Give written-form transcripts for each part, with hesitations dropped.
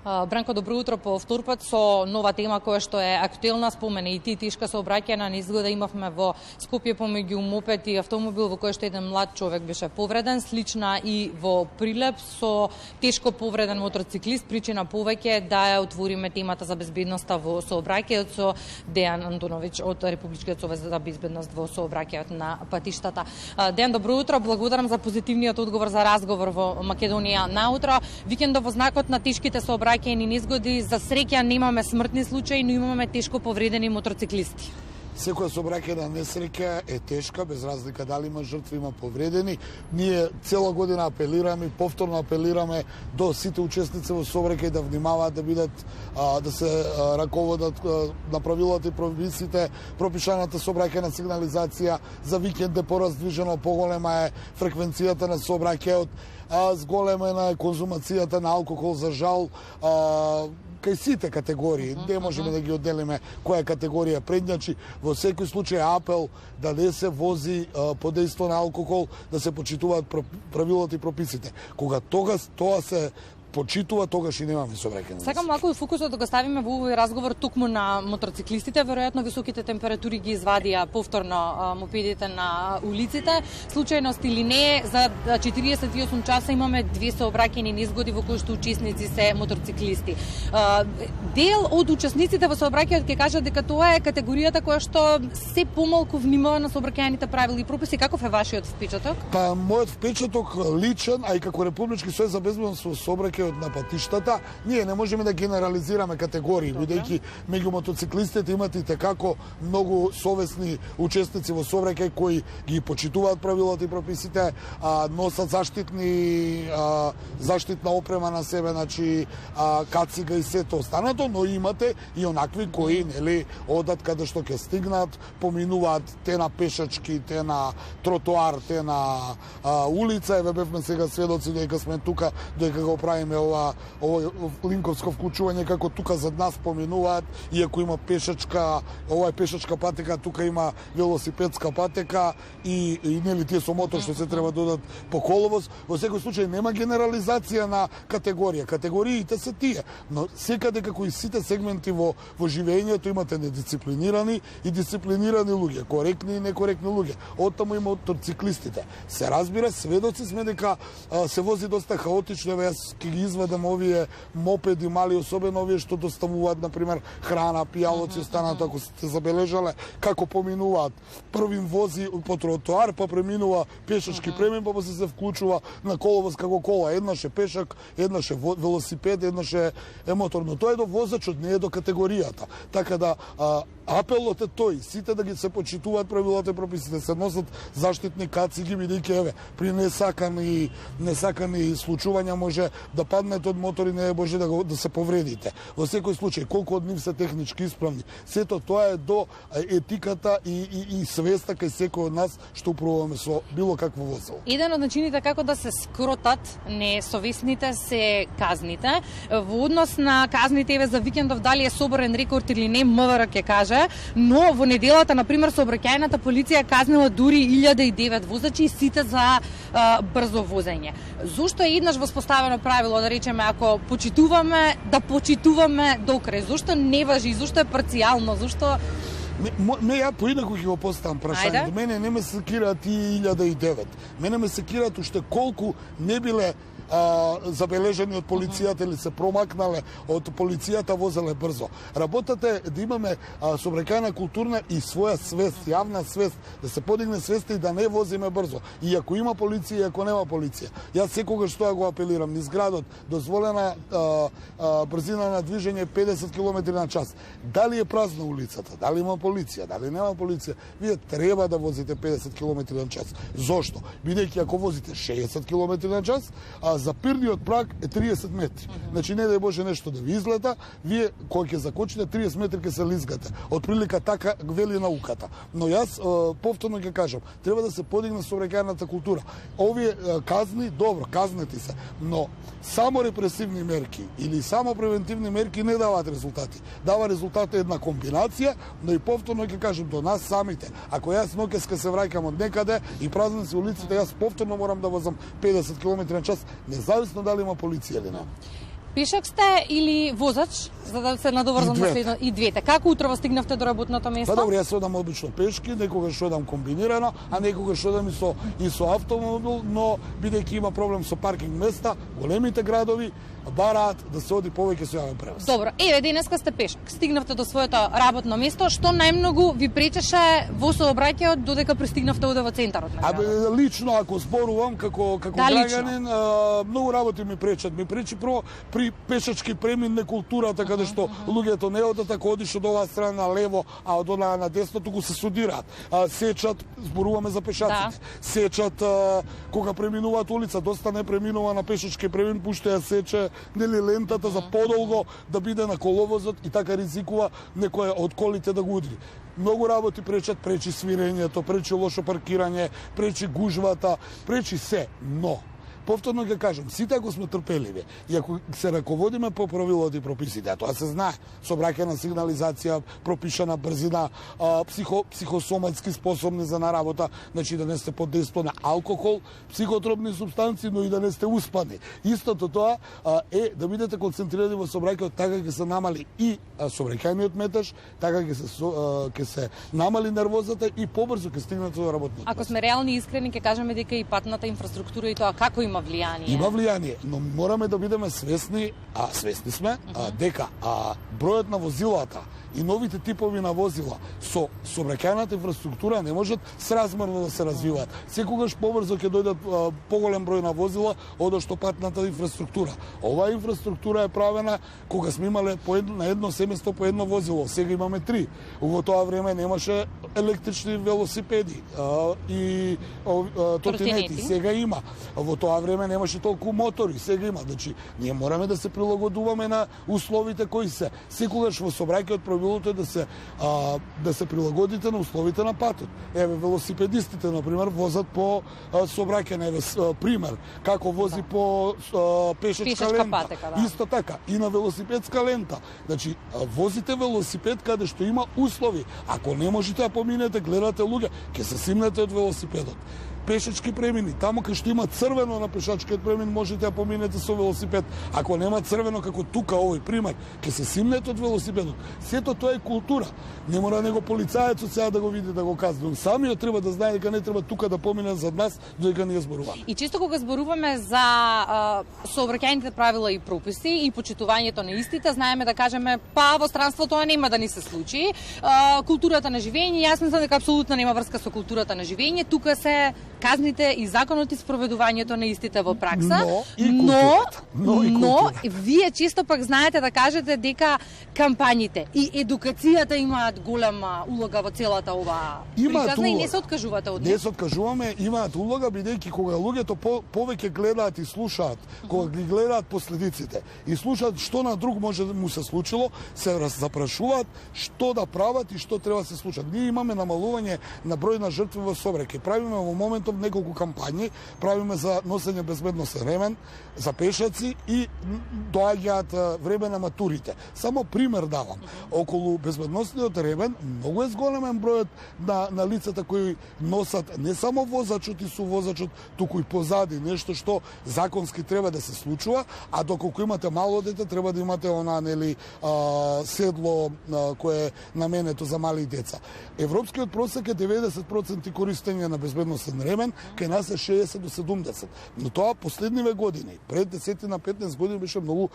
Бранко, добро утро по втор пат со нова тема која што е актуелна. Спомена и ти тешка сообраќајна незгода имавме во Скопје помеѓу мопед и автомобил во кој што еден млад човек беше повреден, слична и во Прилеп со тешко повреден мотоциклист. Причина повеќе да ја отвориме темата за безбедноста во сообраќајот со Дејан Антоновиќ од Републичкиот совез за безбедност во сообраќајот на патиштата. Дејан, добро утро, благодарам за позитивниот одговор за разговор во Македонија наутро. Викендов во знакот на тешките сообраќајни незгоди, за среќа немаме смртни случаи, но имаме тешко повредени мотоциклисти. Секоја сообраќајна несреќа е тешка, без разлика дали има жртви, има повредени. Ние цела година апелираме и повторно апелираме до сите учесници во сообраќај да внимаваат, да бидат, да се раководат на правилата и прописите, пропишаната сообраќајна сигнализација. За викенд е пораздвижено, поголема е фреквенцијата на сообраќајот, зголемена е конзумацијата на алкохол, за жал, кај сите категории, не можеме да ги одделиме која категорија предњачи. Во секој случај апел да не се вози под дејство на алкохол, да се почитуваат правилата и прописите. Кога тоа се почитува, тогаш и немаме сообраќајни. Сакам малку фокусот да го ставиме во овој разговор токму на мотоциклистите. Веројатно високите температури ги извадија повторно мопедите на улиците. Случајност или не, за 48 часа имаме 2 сообраќајни незгоди во кои што учесници се мотоциклисти. Дел од учесниците во сообраќајот ќе кажат дека тоа е категоријата која што се помалку внимава на сообраќајните правила и прописи. Каков е вашиот впечаток? Па мојот впечаток личен, а и како Републички сојуз за безбедност во сообраќајот на патиштата, ние не можеме да генерализираме категории, бидејќи меѓу мотоциклистите имате како многу совесни учесници во сообраќај кои ги почитуваат правилата и прописите, носат заштитна опрема на себе, значи кацига и сето останато, но имате и онакви кои нели одат каде што ќе стигнат, поминуваат те на пешачки, те на тротоар, те на улица. Еве бевме сега сведоци дека сме тука, дека го правиме ова линковско вклучување, како тука зад нас поминуваат, иако има пешачка, ова е пешачка патека, тука има велосипедска патека и нели тие со мотор што се треба да одат по коловоз. Во секој случај нема генерализација на категорија. Категориите се тие, но секаде како и сите сегменти во живењето имате недисциплинирани и дисциплинирани луѓе, коректни и некоректни луѓе. Оттаму и мотоциклистите. Се разбира, сведоци сме дека се вози доста хаотично. Јас ќе ги извадам овие мопеди мали, особено овие што доставуваат, например, храна, пијалоци, останато, ако сте забележале, како поминуваат. Првим вози по тротоар, па преминува пешачки премин, па се вклучува на коловоз како кола. Еднаш е пешак, еднаш е велосипед, еднаш е моторно. Тоа е до возачот, не е до категоријата. Така да апелот е тој, сите да ги се почитуваат правилата и прописите, се носат заштитни кациги, бидејќи еве при несакани случувања може да паднете од мотор и не може да се повредите. Во секој случај, колку од нив се технички исправни, сето тоа е до етиката и свеста кај секој од нас што управуваме со било какво возило. Еден од начините како да се скротат несовесните се казните. Во однос на казните еве за викендов, дали е соборен рекорд или не, МВР ќе каже, но во неделата, например, сообраќајната полиција казнила дури 1009 возачи и сите за брзо возење. Зошто е еднаш воспоставено правило, да речеме, ако почитуваме, да почитуваме до крај? Зошто не важи? Зошто е парцијално? Зошто... Ја поинаку ќе го поставам прашањето. Мене не ме секираат и 1009. Мене ме секираат уште колку не биле забележани од полицијата или се промакнале од полицијата, возеле брзо. Работата е да имаме сообраќајна културна и своја свест, јавна свест, да се подигне свеста и да не возиме брзо. И ако има полиција, и ако нема полиција. Јас секогаш тоа го апелирам. Низ градот дозволена брзина на движење 50 км на час. Дали е празна улицата, дали има полиција, дали нема полиција, вие треба да возите 50 км на час. Зошто? Бидејќи ако возите 60 км на час, запирниот праг е 30 метри. Значи, не дај Боже нешто да ви излета, вие кој ќе закочите 30 метри ќе се лизгате. Од прилика така вели науката. Но јас повторно ќе кажам, треба да се подигне сообраќајната култура. Овие казни, добро, казнети се, но само репресивни мерки или само превентивни мерки не даваат резултати. Дава резултат една комбинација, но и повторно ќе кажам до нас самите. Ако јас ноќеска се враќам од некаде и празни се улиците, јас повторно морам да возам 50 км на час, независно дали има полиција или не. Пешак сте или возач, за да се надоврзам на следно и двете. Како утрово стигнавте до работното место? Па добро, јас одам обично пешки, некогаш одам комбинирано, а некогаш одам и со автомобил, но бидејќи има проблем со паркинг места, големите градови бараат да се оди повеќе со јавен превоз. Добро, еве денеска сте пешак. Стигнавте до своето работно место, што најмногу ви пречеше во сообраќајот додека пристигнавте овде во центарот на градот? Лично ако зборувам како граѓанин, многу работи ми пречат. Ми пречи прво при пешачки премин некултурата, каде што луѓето не одат, ако одиш од оваа страна на лево, а од онаа на десно, туку се судираат. Сечат, зборуваме за пешаците. Сечат кога преминуваат улица, доста не преминува на пешачки премин, пушта ја сече нели лентата за подолго да биде на коловозот и така ризикува некој од колите да го удри. Многу работи пречат, пречи свирењето, пречи лошо паркирање, пречи гужвата, пречи се, но повторно ќе кажам, сите ако сме трпеливи и ако се раководиме по правилата и прописите, а тоа се знае, сообраќајна сигнализација, пропишана брзина, психосоматски способни за наработа, значи да не сте под дејство на алкохол, психотропни супстанции, но и да не сте успани. Истото тоа е да бидете концентрирани во сообраќајот, така ќе се намали и сообраќајниот метеж, така ќе се намали нервозата и побрзо ќе стигнете до работното. Ако сме реални и искрени, ќе кажеме дека и патната инфраструктура и тоа како има влијание. Има влијание, но мораме да бидеме свесни, свесни сме, дека бројот на возилата и новите типови на возила со сообраќајната инфраструктура не можат сразмерно да се развиваат. Секогаш побрзо ќе дојдат поголем број на возила одошто патната инфраструктура. Оваа инфраструктура е правена кога сме имале на едно семејство по едно возило, сега имаме 3. Во тоа време немаше електрични велосипеди и тротинети, сега има. Во тоа време немаше толку мотори, сега има. Значи, ние мораме да се прилагодуваме на условите кои се. Секогаш во сообраќајот правилото е да се прилагодите на условите на патот. Еве велосипедистите на пример возат по сообраќајна, еве пример како вози по пешачка лента. Патека, да. Исто така и на велосипедска лента. Значи возите велосипед каде што има услови. Ако не можете да поминете, гледате луѓе, ќе се симнете од велосипедот. Пешачки премини, таму кај што има црвено на пешачкиот премин, можете да поминете со велосипед. Ако нема црвено како тука овој пример, ќе се симнете од велосипедот. Сето тоа е култура. Не мора него полицаецот сега да го види да го казва. Самиот треба да знае дека не треба тука да помине зад нас, додека ние зборуваме. И често кога зборуваме за сообраќајните правила и прописи и почитувањето на истите, знаеме да кажеме па во странство тоа нема да ни се случи. Културата на живење, јас мислам дека апсолутно нема врска со културата на живење. Тука се казните и законот и спроведувањето на истите во пракса, но вие често пак знаете да кажете дека кампањите и едукацијата имаат голема улога во целата оваа приказна и не се откажувате од неа. Не се откажуваме, имаат улога бидејќи кога луѓето повеќе гледаат и слушаат, кога ги гледаат последиците и слушаат што на друг може да му се случило, се запрашуваат што да прават и што треба да се случат. Ние имаме намалување на број на жртви во сообраќај. Правиме во моментов неколку кампањи, правиме за носење безбедносен ремен, за пешаци и доаѓаат време на матурите. Само пример давам. Околу безбедносниот ремен многу е зголемен бројот на лицата кои носат не само возачот и сувозачот, туку и позади, нешто што законски треба да се случува, а доколку имате мало дете, треба да имате седло кое е наменето за мали деца. Европскиот просек е 90% користење на безбедносен ремен, кај нас е 60 до 70. Но тоа последниве години, пред 10 на 15 години беше многу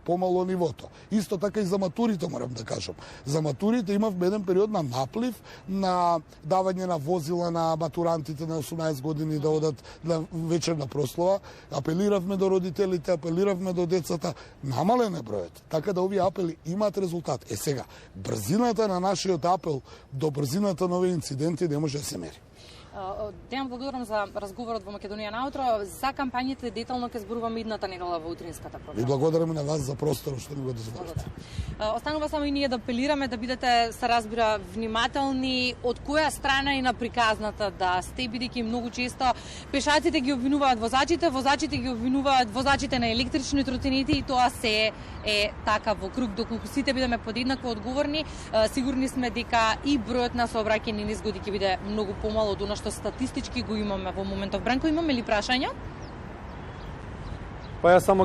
помало нивото. Исто така и за матурите морам да кажам. За матурите имав еден период на наплив на давање на возила на матурантите на 18 години да одат на вечерна прослава. Апелиравме до родителите, апелиравме до децата. Намален е бројот. Така да овие апели имаат резултат. Сега, брзината на нашиот апел до брзината на овие инциденти не може да се мери. Дејан, благодарам за разговорот во Македонија на утро. За кампањите детално ќе зборуваме идната недела во утринската програма. И благодарам на вас за просторот што ни го дозволите. Останува само и ние да апелираме да бидете, се разбира, внимателни од која страна и на приказната да сте, бидејќи многу често пешаците ги обвинуваат возачите, возачите ги обвинуваат возачите на електрични тротинети и тоа се е така во круг. Доколку сите бидеме подеднакво одговорни, сигурни сме дека и бројот на сообраќајни незгоди ќе биде многу помал од она што статистички го имаме во моментов. Бранко, имаме ли прашања? Па јас само